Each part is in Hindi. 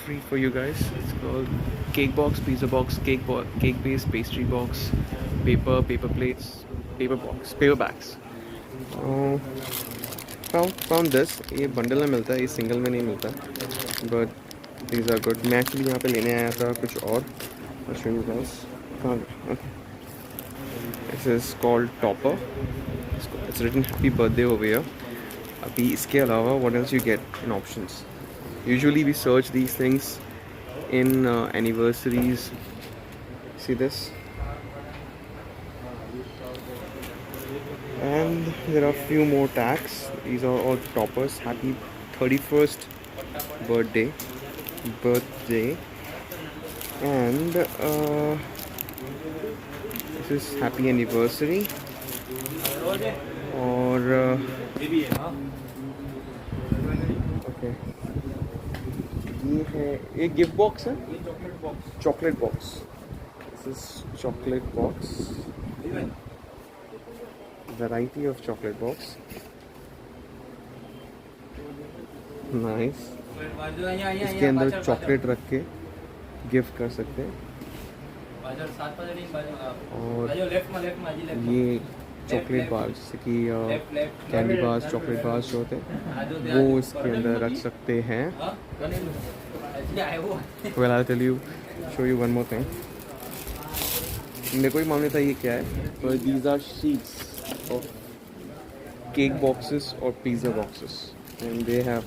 treat for you guys. It's called cake box, pizza box, cake base, pastry box, paper plates, paper bags. Oh, found this. ये बंडल में मिलता है, ये सिंगल में नहीं मिलता. But these are good. मैं एक्चुअली यहाँ पे लेने आया था कुछ और. I'll show you guys. Okay. This is called topper. It's written happy birthday over here. अभी इसके अलावा what else you get in options? Usually we search these things in anniversaries. See this? And there are few more tags. These are all toppers. Happy 31st birthday. And this is happy anniversary. Or okay. ये है, ये गिफ्ट बॉक्स है. Chocolate box. This is chocolate box. Variety of chocolate box. Nice. इसके अंदर चॉकलेट रख के गिफ्ट कर सकते हैं. और ये चॉकलेट बार्स जैसे कि कैंडी बार्स, चॉकलेट बार्स जो होते हैं वो इसके अंदर रख सकते हैं. Well, I'll tell you, show you one more thing. मेरे को ही मालूम था ये क्या है. So these are sheets of cake boxes or pizza boxes and they have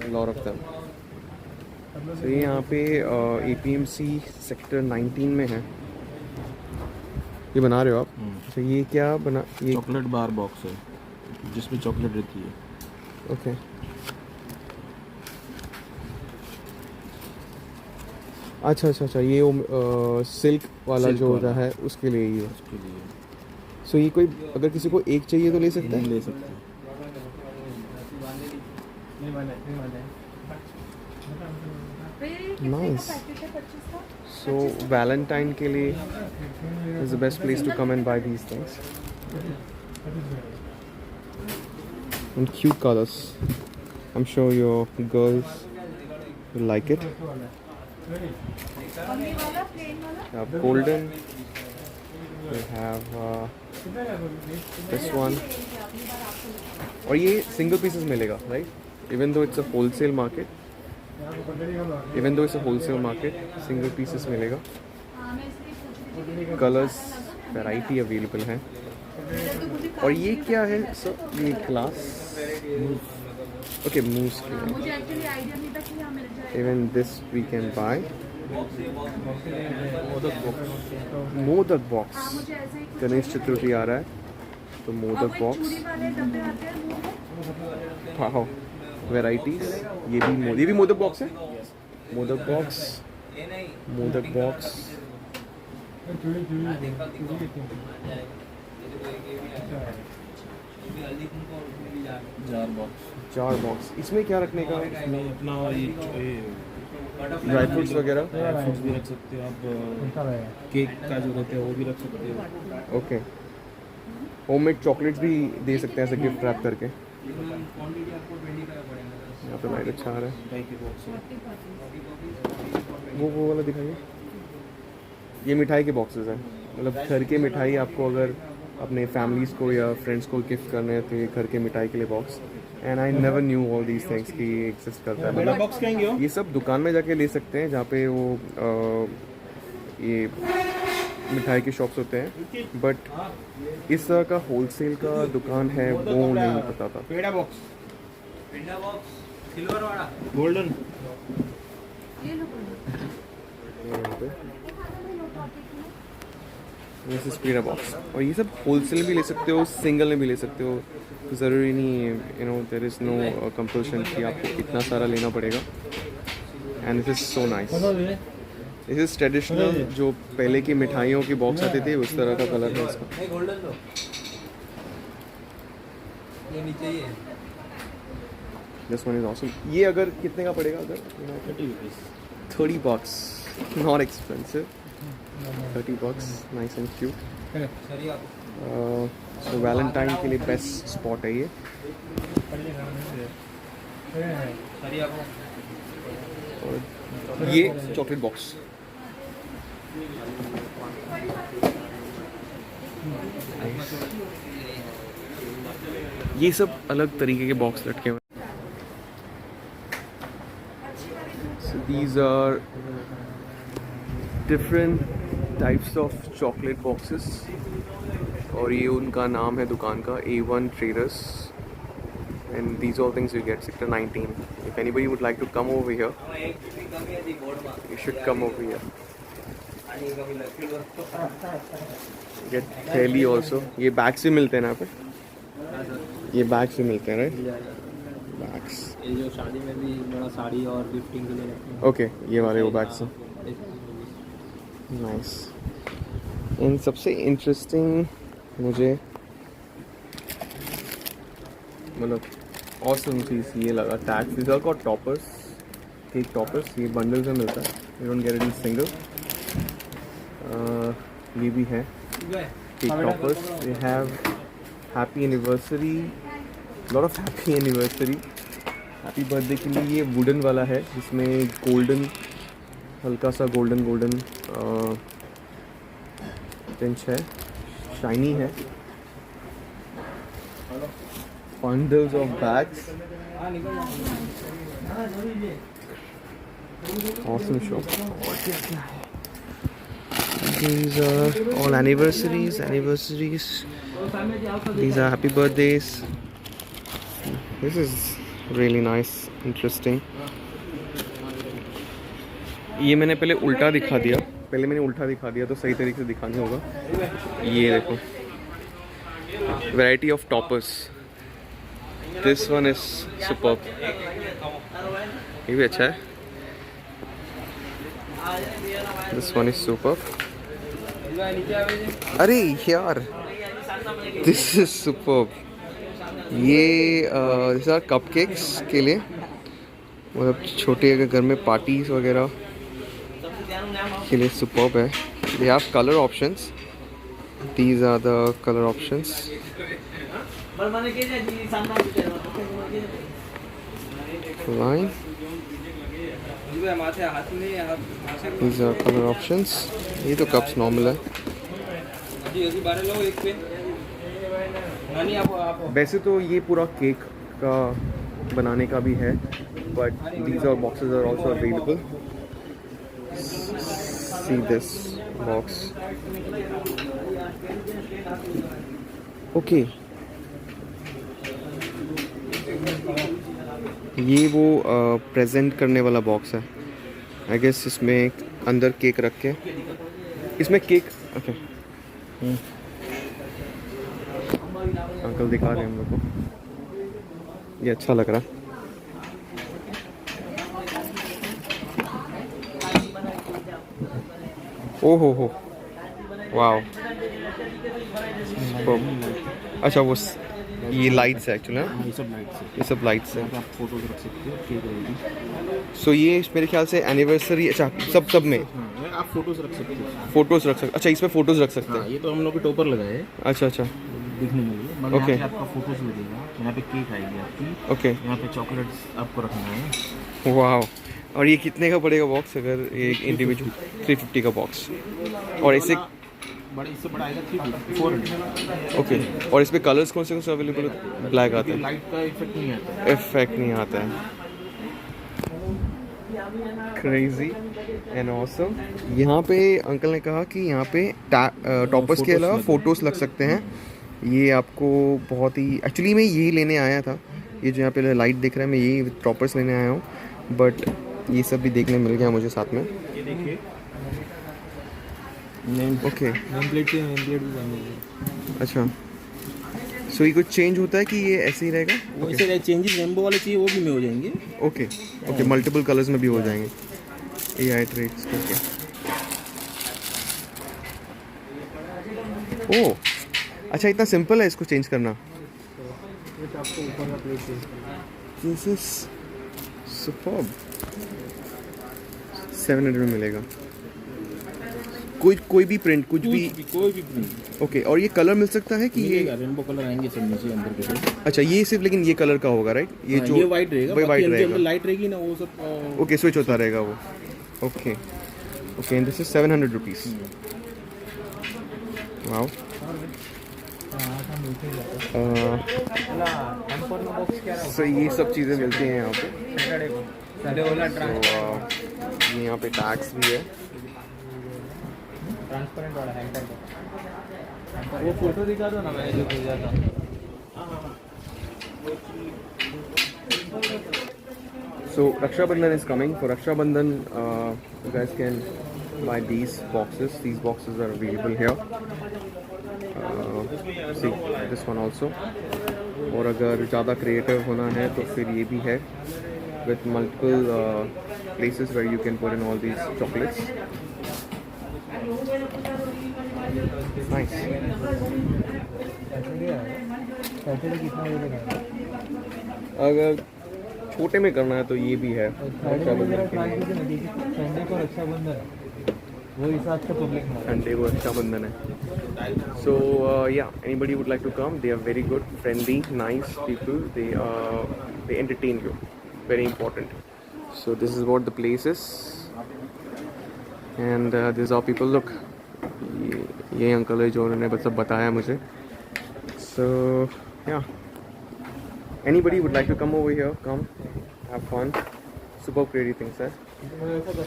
a lot of them. So ये यहाँ पे APMC सेक्टर 19 में है. ये बना रहे हो आप? तो ये क्या बना, ये चॉकलेट बार बॉक्स है जिसमें चॉकलेट रहती है. ओके. अच्छा ये वो सिल्क वाला सिल्क जो होता वाला है उसके लिए ये. उसके लिए सो ये कोई अगर किसी को एक चाहिए तो ले सकता नहीं है. ले सकते. नाइस. सो वैलेंटाइन के लिए is the best place to come and buy these things. And cute colors. I'm sure your girls will like it. We have golden. We have this one. और ये सिंगल पीसेस मिलेगा, right? Even though it's a wholesale market. Single pieces मिलेगा. Colors, variety available है. और ये क्या है सर? ये ग्लास. Okay, mousse के लिए. Even this we can buy. Modak box. Ganesh Chaturthi आ रहा है तो मोदक बॉक्स. वाह, वेराइटीज. ये भी मोदक बॉक्स है. मोदक बॉक्स. Jar box. इसमें क्या रखने का? इसमें अपना ये ड्राई फ्रूट्स वगैरह. फ्रूट्स भी रख सकते हो आप. केक का जो रहते हैं वो भी रख सकते हो. ओके. होममेड चॉकलेट्स भी दे सकते हैं ऐसे गिफ्ट रैप करके. यहाँ पे लाइट अच्छा आ रहा है. वो वाला दिखाइए. ये मिठाई के बॉक्सेस हैं. मतलब घर के मिठाई आपको अगर अपने फैमिलीज़ को या फ्रेंड्स को गिफ्ट करने हैं तो ये घर के मिठाई के लिए box. And I never knew all these things कि एग्जिस्ट करता है. बड़ा बॉक्स कहेंगे हो? ये सब दुकान में जाके ले सकते हैं जहाँ पे वो ये मिठाई के शॉप्स होते हैं. बट इस तरह का होलसेल का दुकान है वो नहीं पता था. पेड़ा बॉक्स, सिल्वर वाला, golden. This is peda box. और ये सब होलसेल भी ले सकते हो, सिंगल में भी ले सकते हो. ज़रूरी नहीं है, you know, there is no compulsion कि आपको इतना सारा लेना पड़ेगा. And this is so nice. This is traditional. जो पहले की मिठाइयों के बॉक्स आते थे उस तरह का कलर है इसका. This one is awesome. ये अगर कितने का पड़ेगा? अगर 30 bucks. Not expensive. 30 bucks. Nice and cute. So Valentine के लिए बेस्ट स्पॉट है ये. और ये चॉकलेट बॉक्स, ये सब अलग तरीके के बॉक्स लटके हुए। So these are different types of chocolate boxes और ये उनका नाम है दुकान का A1 Traders and these all things you get sector 19. If anybody would like to come over here, you should come over here. Get theli also. ये bags भी मिलते हैं ना यहाँ पे, ये bags भी मिलते हैं राइट, bags. ये जो शादी में भी बड़ा साड़ी और गिफ्टिंग के लिए रखते हैं। ओके ये वाले वो bags हैं, नाइस। इन सबसे इंटरेस्टिंग मुझे मतलब ऑसम चीज़ ये लगा, tax is all called toppers, cake toppers. ये बंडल से मिलता है, you don't get it in single. ये भी है cake toppers. We have happy anniversary, lot of happy anniversary, happy birthday के लिए ये वुडन वाला है जिसमें गोल्डन, हल्का सा गोल्डन पिंच है, शाइनी है। bundles of bags, awesome shop. These are all anniversaries. These are happy birthdays. This is really nice, interesting. ये मैंने पहले उल्टा दिखा दिया, तो सही तरीके से दिखाना होगा। ये देखो, variety of toppers. This one is superb. ये भी अच्छा है। This one is superb. अरे यार, this is superb. ये these are cupcakes के लिए, मतलब छोटे अगर घर में पार्टीज वगैरह के लिए superb है। They have color options. These are the color options. Line. These are color options. ये तो कप्स नॉर्मल है। वैसे तो ये पूरा केक का बनाने का भी है, but these are boxes are also available. See this box. Okay. ये वो प्रेजेंट करने वाला बॉक्स है, आई गेस। इसमें अंदर केक रख के, इसमें केक, ओके अंकल दिखा रहे हैं हम लोग को, ये अच्छा लग रहा है। ओ हो वाओ, अच्छा वो ये लाइट्स है एक्चुअली ना, ये सब लाइट्स है। आप फोटोज रख सकते हो, केक रहेगी। सो ये मेरे ख्याल से एनिवर्सरी, अच्छा सब में आप फोटोज रख सकते हो, फोटोज रख सकते, अच्छा इसमें फोटोज रख सकते हैं। ये तो हम लोग के टॉपर लगाए हैं, अच्छा दिखने के लिए, मगर ओके। यहाँ पे आपका फोटोज लगेगा, यहाँ पे केक आएगी आपकी, ओके, यहाँ पे चॉकलेट्स आपको रखना है। वाह। और ये कितने का पड़ेगा बॉक्स, अगर एक इंडिविजुअल? 350 का बॉक्स। और ऐसे इससे बड़ा आएगा 400। ओके, और इसमें कलर्स कौन से अवेलेबल है? ब्लैक आता है, लाइट का इफेक्ट नहीं आता है। Crazy and awesome. यहाँ पे अंकल ने कहा कि यहाँ पे टॉपर्स के अलावा फोटोज लग सकते हैं। ये आपको बहुत ही, एक्चुअली मैं यही लेने आया था, ये जो यहाँ पे लाइट दिख रहा है, मैं यही टॉपर्स लेने आया हूँ, बट ये सब भी देखने मिल गया मुझे साथ में। ये देखिए, ओके, नेम प्लेट भी। अच्छा, सो ये कुछ चेंज होता है कि ये ऐसे ही रहेगा? वो ऐसे चेंजेस रेनबो वाले चाहिए वो भी में हो जाएंगे। ओके, मल्टीपल कलर्स में भी हो जाएंगे। AI ट्रेड्स करके। ओह अच्छा, इतना सिंपल है इसको चेंज करना। This is superb. 700 में मिलेगा। कोई भी प्रिंट, कोई भी प्रिंट। ओके, और ये कलर मिल सकता है कि ये रेनबो कलर आएंगे सब नीचे अंदर के साथ। अच्छा, ये सिर्फ लेकिन ये कलर का होगा राइट? ये जो ये वाइट रहेगा, वाइट रहेगा, लाइट रहेगी ना वो सब। ओके, स्विच होता रहेगा वो। Okay. Okay, and this is 700 rupees. Wow. So ये सब चीज़ें मिलती हैं यहाँ पे. So यहाँ पे टैक्स भी है. ट्रांसपेरेंट वाला हैम्पर वो फोटो दिखा दो ना, मैंने जो भेजा था. So Raksha Bandhan is coming. For Raksha Bandhan, you guys can buy these boxes. These boxes are available here. See this one also. और अगर ज़्यादा क्रिएटिव होना है तो फिर ये भी है with multiple places where you can put in all these chocolates. Nice. अगर छोटे में करना है तो ये भी है रक्षाबंधन के लिए. संडे को रक्षाबंधन है, वो हिसाब से पब्लिक में संडे को रक्षाबंधन है. So yeah, anybody would like to come? They are very good, friendly, nice people. They entertain you. Very important. So this is what the place is, and this is how people look. ये अंकल है जो उन्होंने सब बताया मुझे. So yeah, anybody would like to come over here, come, have fun. Super pretty things है.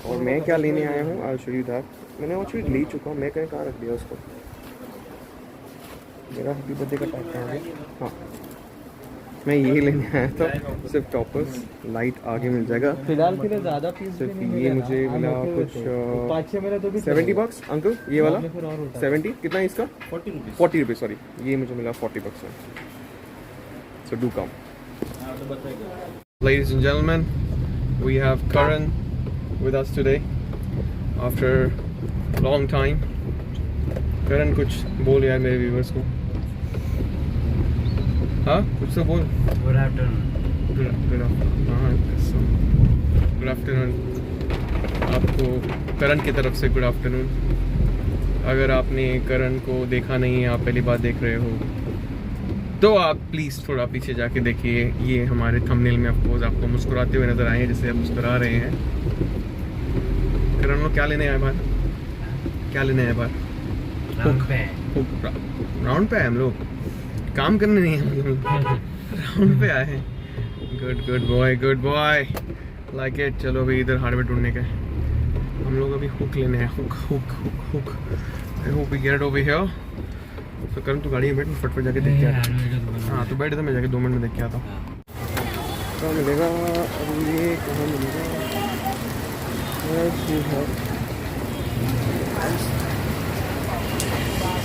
और मैं क्या लेने आया हूँ, I'll show you that. मैंने एक्चुअली ले चुका हूँ. मैं कहाँ रख दिया उसको. मेरा हैप्पी बर्थडे का टैग कहाँ है? हाँ, मैं ये लेने आया था. सिर्फ टॉपर्स लाइट आगे मिल जाएगा. फिलहाल के लिए ज़्यादा पीस सिर्फ ये मुझे मिला कुछ 70 bucks. अंकल ये वाला 70 कितना है इसका? 40 रुपये. सॉरी, ये मुझे मिला 40 bucks में. So do come. Ladies and gentlemen, we have Karan with us today after long time. Karan कुछ बोल यार मेरे व्यूअर्स को. हाँ, कुछ तो बोल. Good afternoon. गुड आफ्टरनून आपको करण की तरफ से. Good afternoon. अगर आपने करण को देखा नहीं है, आप पहली बार देख रहे हो, तो आप प्लीज़ थोड़ा पीछे जाके देखिए. ये हमारे थंबनेल में अफकोर्स आपको मुस्कुराते हुए नज़र आए हैं, जैसे आप मुस्कुरा रहे हैं. करण लोग क्या लेने आए बाहर? क्या लेने आए बाहर? राउंड पे हम लोग, काम करने नहीं है हम लोग. राउंड पे आए हैं. Good boy like it. चलो अभी इधर हार्डवेयर ढूंढने का है. हम लोग अभी हुक लेने हैं. Hook. I hope we get over here. तो करण तू गाड़ी में बैठ, फटफट जाके देख के आता. हाँ तो बैठ, तो मैं जाके 2 मिनट में देख के आता हूँ. कहाँ मिलेगा अब ये? कहाँ मिलेगा?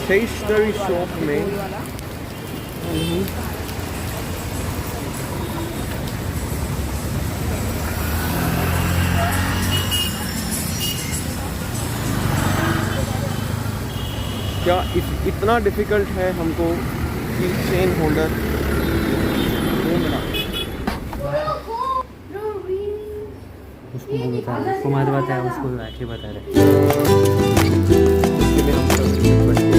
स्टेशनरी शॉप में. क्या इतना डिफ़िकल्ट है हमको कि चेन होल्डर ढूंढना? उसको बता रहे, उसको मत बताया, उसको आके बता रहे. इसके लिए हम सब बच्चे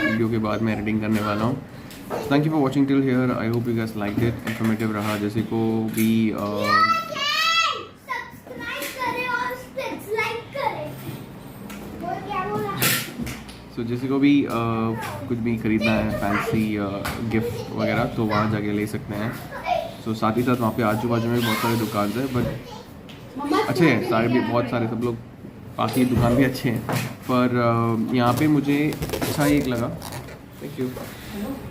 वीडियो के बाद मैं एडिटिंग करने वाला हूँ. Thank you for watching till here. I hope you guys liked it. Informative रहा. जैसे को भी सो जिसी को भी कुछ भी खरीदना है फैंसी गिफ्ट वगैरह तो वहाँ जाके ले सकते हैं। सो साथ ही साथ वहाँ पे आजू बाजू में भी बहुत सारे दुकान है, बट अच्छे हैं सारे भी, बहुत सारे सब लोग, बाकी दुकान भी अच्छे हैं। पर यहाँ पे मुझे अच्छा एक लगा, थैंक यू,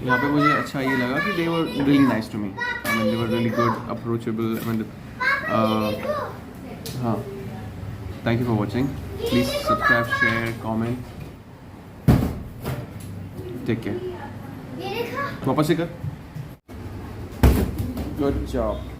यहाँ पे मुझे अच्छा ये लगा कि they were really nice to me, I mean they were really good, approachable, I mean हाँ। Thank you for watching, please subscribe, share, comment, take care. वापस से कर, गुड जॉब।